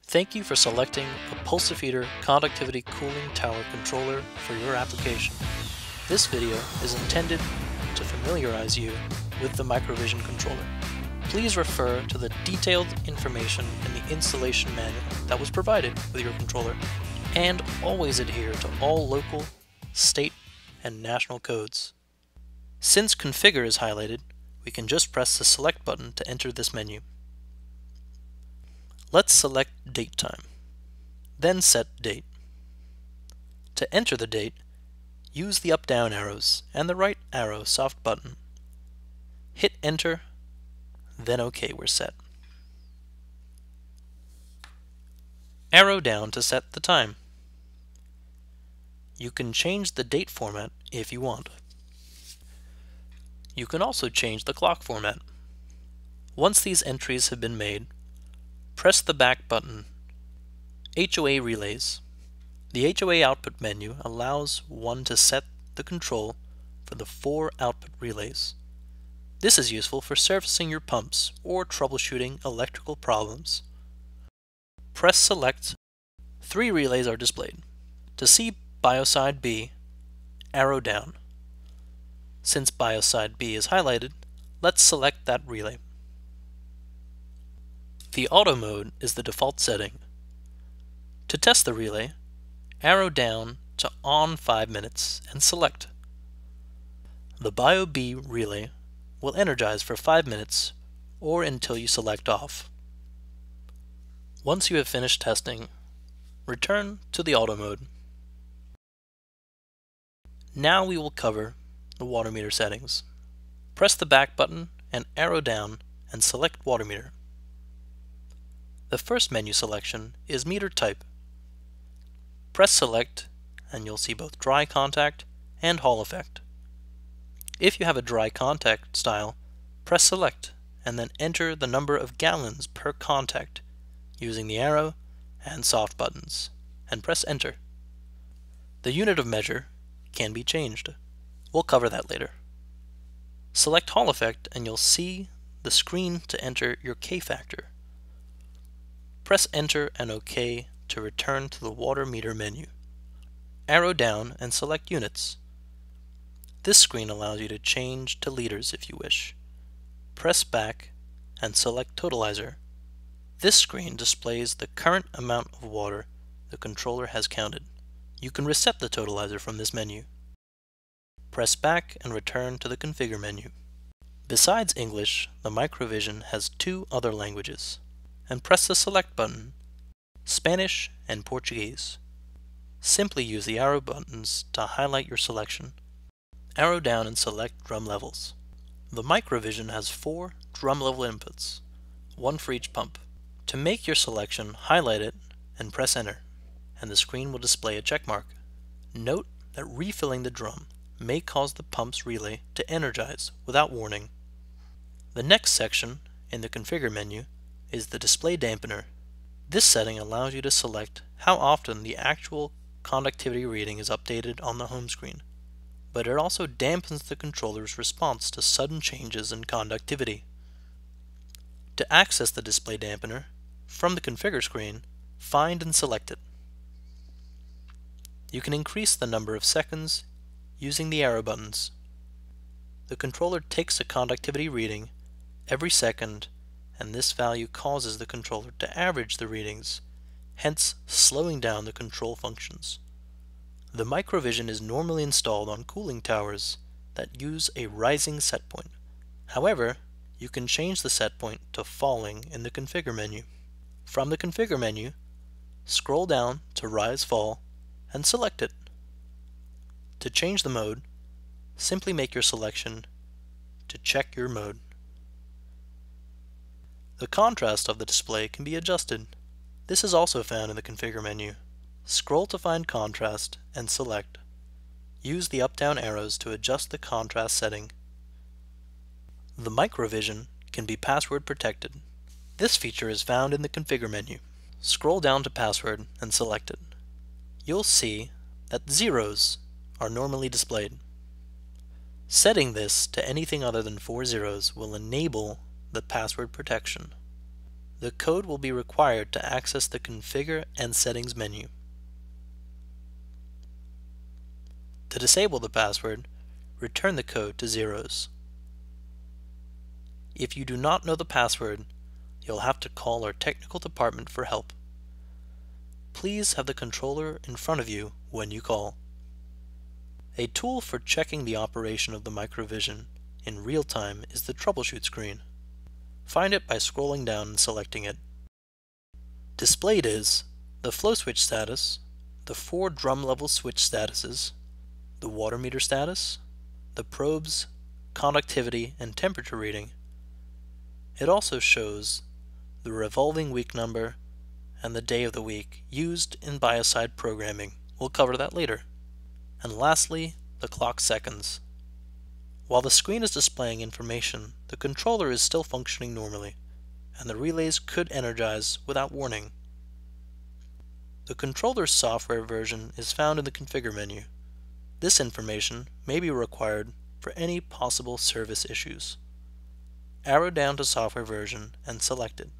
Thank you for selecting a Pulsafeeder Conductivity Cooling Tower Controller for your application. This video is intended to familiarize you with the MicroVision controller. Please refer to the detailed information in the installation manual that was provided with your controller, and always adhere to all local, state, and national codes. Since Configure is highlighted, we can just press the Select button to enter this menu. Let's select Date Time, then set Date. To enter the date, use the up-down arrows and the right arrow soft button. Hit Enter, then OK we're set. Arrow down to set the time. You can change the date format if you want. You can also change the clock format. Once these entries have been made, press the back button. HOA Relays. The HOA output menu allows one to set the control for the 4 output relays. This is useful for servicing your pumps or troubleshooting electrical problems. Press Select. 3 relays are displayed. To see biocide B, arrow down. Since biocide B is highlighted, let's select that relay. The auto mode is the default setting. To test the relay, arrow down to on 5 minutes and select. The Bio-B relay will energize for 5 minutes or until you select off. Once you have finished testing, return to the auto mode. Now we will cover the water meter settings. Press the back button and arrow down and select water meter. The first menu selection is meter type. Press Select and you'll see both dry contact and Hall effect. If you have a dry contact style, press Select and then enter the number of gallons per contact using the arrow and soft buttons, and press Enter. The unit of measure can be changed. We'll cover that later. Select Hall effect and you'll see the screen to enter your K factor. Press Enter and OK to return to the water meter menu. Arrow down and select Units. This screen allows you to change to liters if you wish. Press back and select Totalizer. This screen displays the current amount of water the controller has counted. You can reset the totalizer from this menu. Press back and return to the Configure menu. Besides English, the MicroVision has 2 other languages, and press the Select button, Spanish and Portuguese. Simply use the arrow buttons to highlight your selection. Arrow down and select drum levels. The MicroVision has 4 drum level inputs, 1 for each pump. To make your selection, highlight it and press Enter, and the screen will display a check mark. Note that refilling the drum may cause the pump's relay to energize without warning. The next section in the Configure menu is the Display Dampener. This setting allows you to select how often the actual conductivity reading is updated on the home screen, but it also dampens the controller's response to sudden changes in conductivity. To access the Display Dampener, from the Configure screen, find and select it. You can increase the number of seconds using the arrow buttons. The controller takes a conductivity reading every second, and this value causes the controller to average the readings, hence slowing down the control functions. The MicroVision is normally installed on cooling towers that use a rising set point. However, you can change the set point to falling in the Configure menu. From the Configure menu, scroll down to Rise Fall and select it. To change the mode, simply make your selection to check your mode. The contrast of the display can be adjusted. This is also found in the Configure menu. Scroll to find Contrast and select. Use the up-down arrows to adjust the contrast setting. The MicroVision can be password protected. This feature is found in the Configure menu. Scroll down to Password and select it. You'll see that zeros are normally displayed. Setting this to anything other than 4 zeros will enable the password protection. the code will be required to access the Configure and Settings menu. To disable the password, return the code to zeros. If you do not know the password, you'll have to call our technical department for help. Please have the controller in front of you when you call. A tool for checking the operation of the MicroVision in real time is the Troubleshoot screen. Find it by scrolling down and selecting it. Displayed is the flow switch status, the 4 drum level switch statuses, the water meter status, the probes, conductivity, and temperature reading. It also shows the revolving week number and the day of the week used in biocide programming. We'll cover that later. And lastly, the clock seconds. While the screen is displaying information, the controller is still functioning normally, and the relays could energize without warning. The controller's software version is found in the Configure menu. This information may be required for any possible service issues. Arrow down to software version and select it.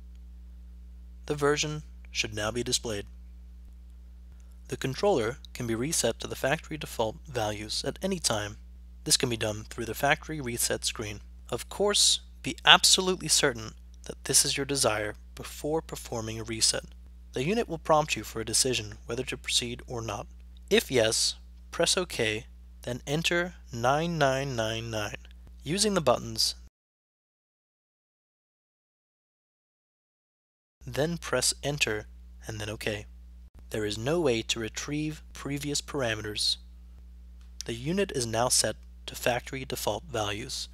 The version should now be displayed. The controller can be reset to the factory default values at any time. This can be done through the factory reset screen. Of course, be absolutely certain that this is your desire before performing a reset. The unit will prompt you for a decision whether to proceed or not. If yes, press OK, then enter 9999 using the buttons, then press enter and then OK. There is no way to retrieve previous parameters. The unit is now set to factory default values.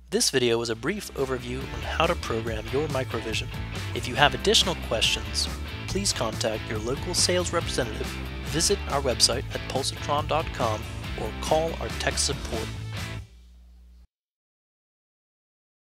This video was a brief overview on how to program your MicroVision. If you have additional questions, please contact your local sales representative, visit our website at pulsatron.com, or call our tech support